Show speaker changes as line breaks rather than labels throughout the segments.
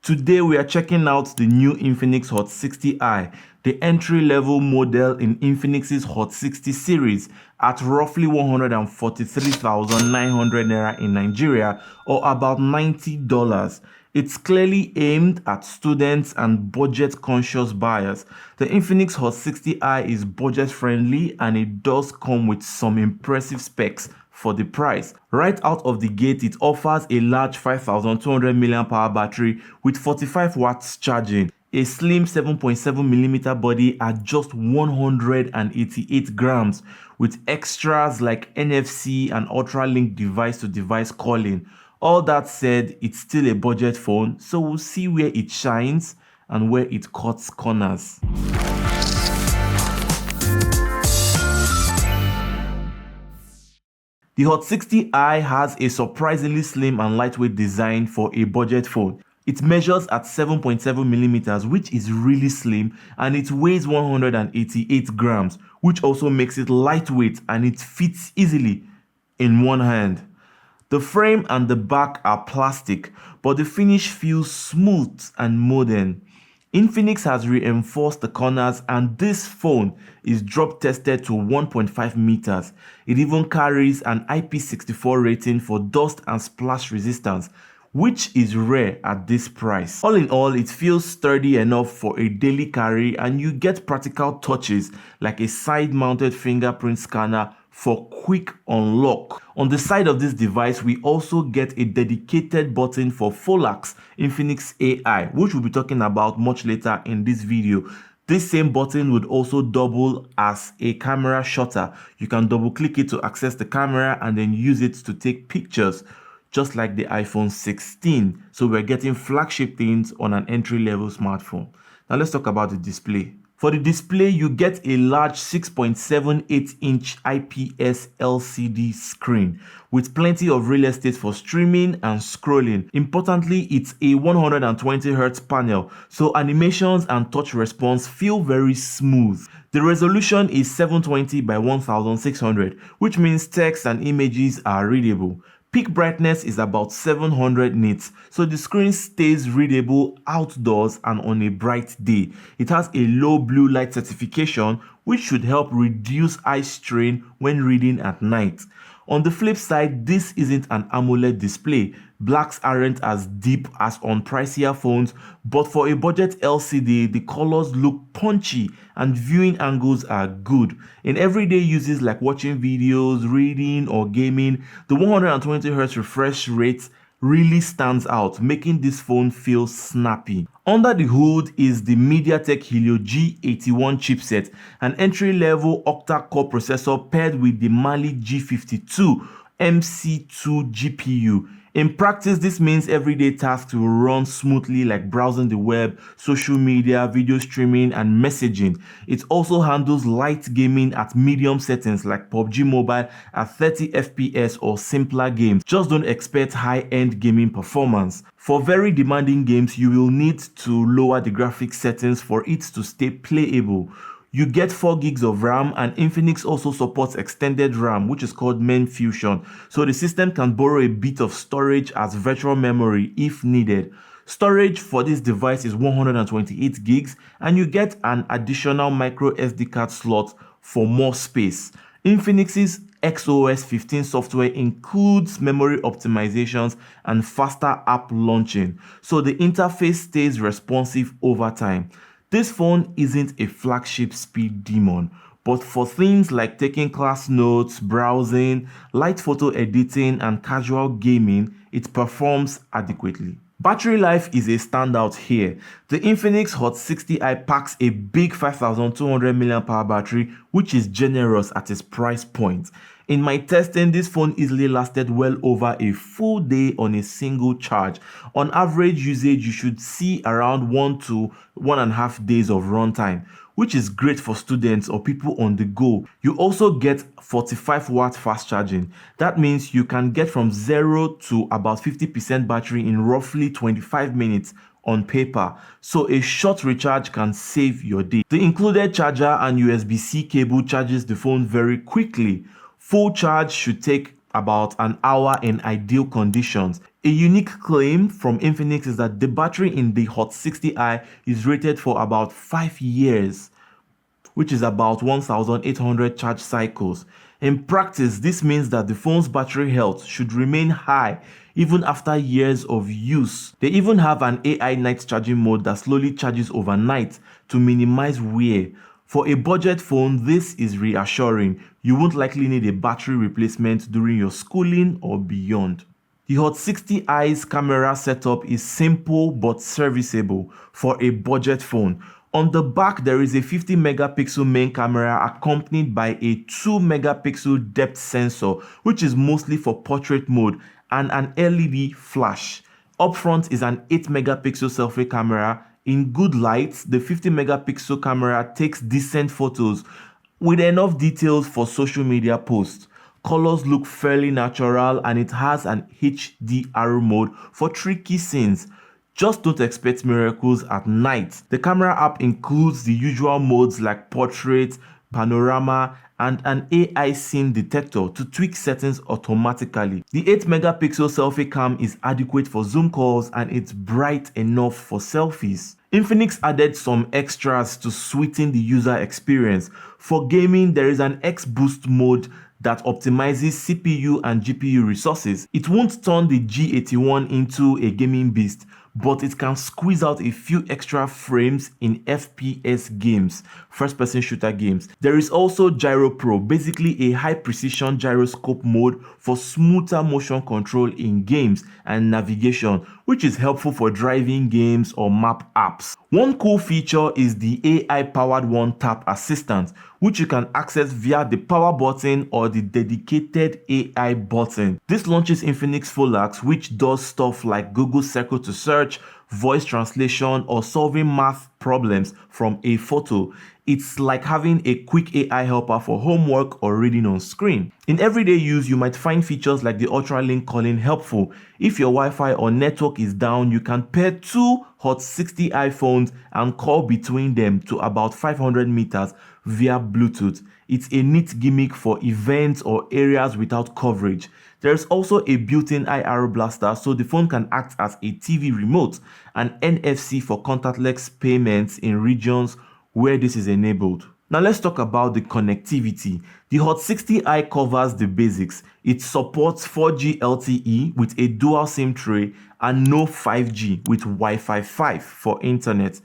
Today we are checking out the new Infinix Hot 60i, the entry-level model in Infinix's Hot 60 series at roughly 143,900 naira in Nigeria, or about $90. It's clearly aimed at students and budget-conscious buyers. The Infinix Hot 60i is budget-friendly and it does come with some impressive specs for the price. Right out of the gate, it offers a large 5200 mAh battery with 45 watts charging, a slim 7.7mm body at just 188 grams, with extras like NFC and ultra-link device-to-device calling. All that said, it's still a budget phone, so we'll see where it shines and where it cuts corners. The Hot 60i has a surprisingly slim and lightweight design for a budget phone. It measures at 7.7mm, which is really slim, and it weighs 188 grams, which also makes it lightweight and it fits easily in one hand. The frame and the back are plastic, but the finish feels smooth and modern. Infinix has reinforced the corners and this phone is drop tested to 1.5 meters. It even carries an IP64 rating for dust and splash resistance, which is rare at this price. All in all, it feels sturdy enough for a daily carry and you get practical touches like a side-mounted fingerprint scanner for quick unlock. On the side of this device, we also get a dedicated button for Flagship Infinix AI, which we'll be talking about much later in this video. This same button would also double as a camera shutter. You can double click it to access the camera and then use it to take pictures, just like the iPhone 16. So we're getting flagship things on an entry-level smartphone. Now let's talk about the display. For the display, you get a large 6.78-inch IPS LCD screen with plenty of real estate for streaming and scrolling. Importantly, it's a 120Hz panel, so animations and touch response feel very smooth. The resolution is 720 by 1600, which means text and images are readable. Peak brightness is about 700 nits, so the screen stays readable outdoors and on a bright day. It has a low blue light certification, which should help reduce eye strain when reading at night. On the flip side, this isn't an AMOLED display. Blacks aren't as deep as on pricier phones, but for a budget LCD, the colors look punchy and viewing angles are good. In everyday uses like watching videos, reading, or gaming, the 120Hz refresh rate really stands out, making this phone feel snappy. Under the hood is the MediaTek Helio G81 chipset, an entry-level octa-core processor paired with the Mali G52 MC2 GPU. In practice, this means everyday tasks will run smoothly like browsing the web, social media, video streaming, and messaging. It also handles light gaming at medium settings like PUBG Mobile at 30 FPS or simpler games. Just don't expect high-end gaming performance. For very demanding games, you will need to lower the graphics settings for it to stay playable. You get 4 gigs of RAM, and Infinix also supports extended RAM, which is called Main Fusion, so the system can borrow a bit of storage as virtual memory if needed. Storage for this device is 128 gigs, and you get an additional micro SD card slot for more space. Infinix's XOS 15 software includes memory optimizations and faster app launching, so the interface stays responsive over time. This phone isn't a flagship speed demon, but for things like taking class notes, browsing, light photo editing, and casual gaming, it performs adequately. Battery life is a standout here. The Infinix Hot 60i packs a big 5200 mAh battery, which is generous at its price point. In my testing, this phone easily lasted well over a full day on a single charge. On average usage, you should see around 1 to 1.5 days of runtime, which is great for students or people on the go. You also get 45-watt fast charging. That means you can get from 0 to about 50% battery in roughly 25 minutes on paper, so a short recharge can save your day. The included charger and USB-C cable charges the phone very quickly. Full charge should take about an hour in ideal conditions. A unique claim from Infinix is that the battery in the Hot 60i is rated for about 5 years, which is about 1,800 charge cycles. In practice, this means that the phone's battery health should remain high even after years of use. They even have an AI night charging mode that slowly charges overnight to minimize wear. For a budget phone, this is reassuring. You won't likely need a battery replacement during your schooling or beyond. The Hot 60i's camera setup is simple but serviceable for a budget phone. On the back, there is a 50 megapixel main camera accompanied by a 2 megapixel depth sensor, which is mostly for portrait mode, and an LED flash. Up front is an 8 megapixel selfie camera. In good light, the 50 megapixel camera takes decent photos with enough details for social media posts. Colors look fairly natural, and it has an HDR mode for tricky scenes. Just don't expect miracles at night. The camera app includes the usual modes like portrait, panorama, and an AI scene detector to tweak settings automatically. The 8 megapixel selfie cam is adequate for Zoom calls, and it's bright enough for selfies. Infinix added some extras to sweeten the user experience. For gaming, there is an X-Boost mode that optimizes CPU and GPU resources. It won't turn the G81 into a gaming beast, but it can squeeze out a few extra frames in FPS games, first-person shooter games. There is also Gyro Pro, basically a high-precision gyroscope mode for smoother motion control in games and navigation, which is helpful for driving games or map apps. One cool feature is the AI-powered one-tap assistant, which you can access via the power button or the dedicated AI button. This launches Infinix Flagship, which does stuff like Google Circle to search, voice translation, or solving math problems from a photo. It's like having a quick AI helper for homework or reading on screen. In everyday use, you might find features like the ultra-link calling helpful. If your Wi-Fi or network is down, you can pair two Hot 60 iPhones and call between them to about 500 meters via Bluetooth. It's a neat gimmick for events or areas without coverage. There's also a built-in IR blaster, so the phone can act as a TV remote, and NFC for contactless payments in regions where this is enabled. Now let's talk about the connectivity. The Hot 60i covers the basics. It supports 4G LTE with a dual SIM tray and no 5G with Wi-Fi 5 for internet.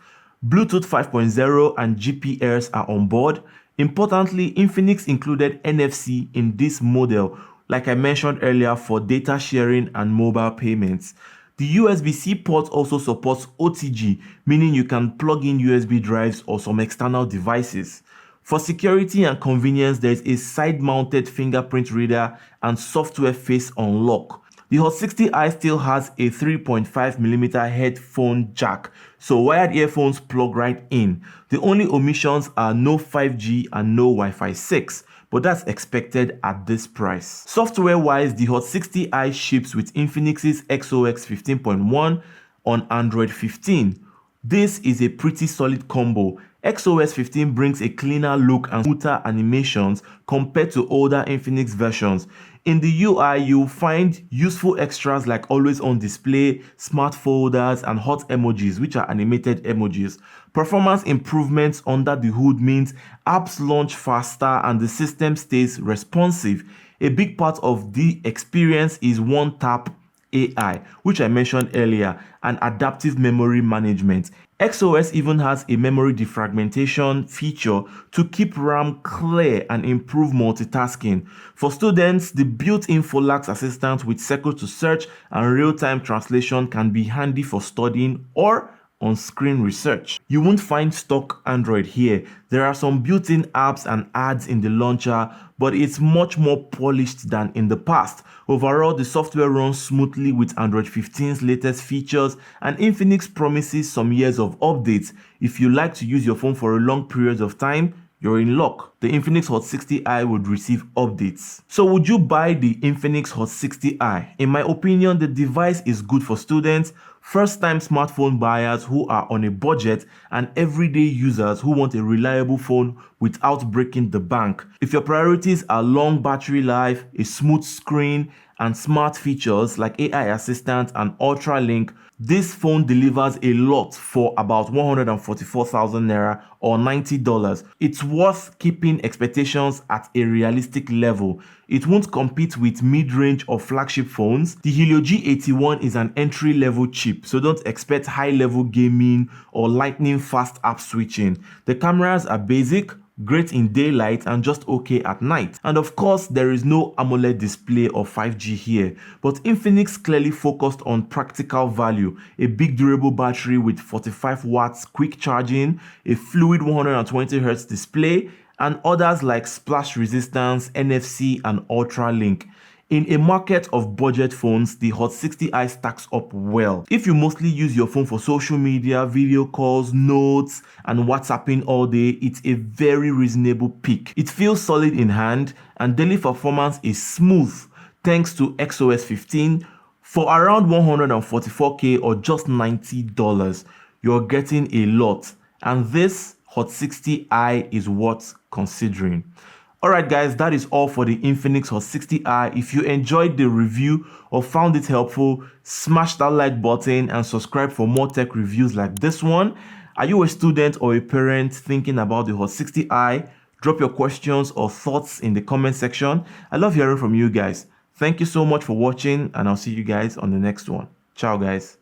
Bluetooth 5.0 and GPS are on board. Importantly, Infinix included NFC in this model, like I mentioned earlier, for data sharing and mobile payments. The USB-C port also supports OTG, meaning you can plug in USB drives or some external devices. For security and convenience, there is a side-mounted fingerprint reader and software face unlock. The Hot 60i still has a 3.5mm headphone jack, so wired earphones plug right in. The only omissions are no 5G and no Wi-Fi 6, but that's expected at this price. Software-wise, the Hot 60i ships with Infinix's XOS 15.1 on Android 15. This is a pretty solid combo. XOS 15 brings a cleaner look and smoother animations compared to older Infinix versions. In the UI, you'll find useful extras like always on display, smart folders, and hot emojis, which are animated emojis. Performance improvements under the hood means apps launch faster and the system stays responsive. A big part of the experience is one-tap AI, which I mentioned earlier, and adaptive memory management. XOS even has a memory defragmentation feature to keep RAM clear and improve multitasking. For students, the built-in Flagship assistant with Circle to search and real-time translation can be handy for studying or on-screen research. You won't find stock Android here. There are some built-in apps and ads in the launcher, but it's much more polished than in the past. Overall, the software runs smoothly with Android 15's latest features, and Infinix promises some years of updates. If you like to use your phone for a long period of time, you're in luck. The Infinix Hot 60i would receive updates. So would you buy the Infinix Hot 60i? In my opinion, the device is good for students, first-time smartphone buyers who are on a budget, and everyday users who want a reliable phone without breaking the bank. If your priorities are long battery life, a smooth screen, and smart features like AI Assistant and Ultra Link, this phone delivers a lot for about 144,000 naira or $90. It's worth keeping expectations at a realistic level. It won't compete with mid-range or flagship phones. The Helio G81 is an entry-level chip, so don't expect high-level gaming or lightning-fast app switching. The cameras are basic, great in daylight and just okay at night. And of course, there is no AMOLED display or 5G here, but Infinix clearly focused on practical value, a big durable battery with 45 watts quick charging, a fluid 120Hz display, and others like splash resistance, NFC, and Ultra Link. In a market of budget phones, the Hot 60i stacks up well. If you mostly use your phone for social media, video calls, notes, and WhatsApping all day, it's a very reasonable pick. It feels solid in hand, and daily performance is smooth thanks to XOS 15. For around 144k or just $90, you're getting a lot, and this Hot 60i is worth considering. Alright guys, that is all for the Infinix Hot 60i. If you enjoyed the review or found it helpful, smash that like button and subscribe for more tech reviews like this one. Are you a student or a parent thinking about the Hot 60i? Drop your questions or thoughts in the comment section. I love hearing from you guys. Thank you so much for watching, and I'll see you guys on the next one. Ciao guys.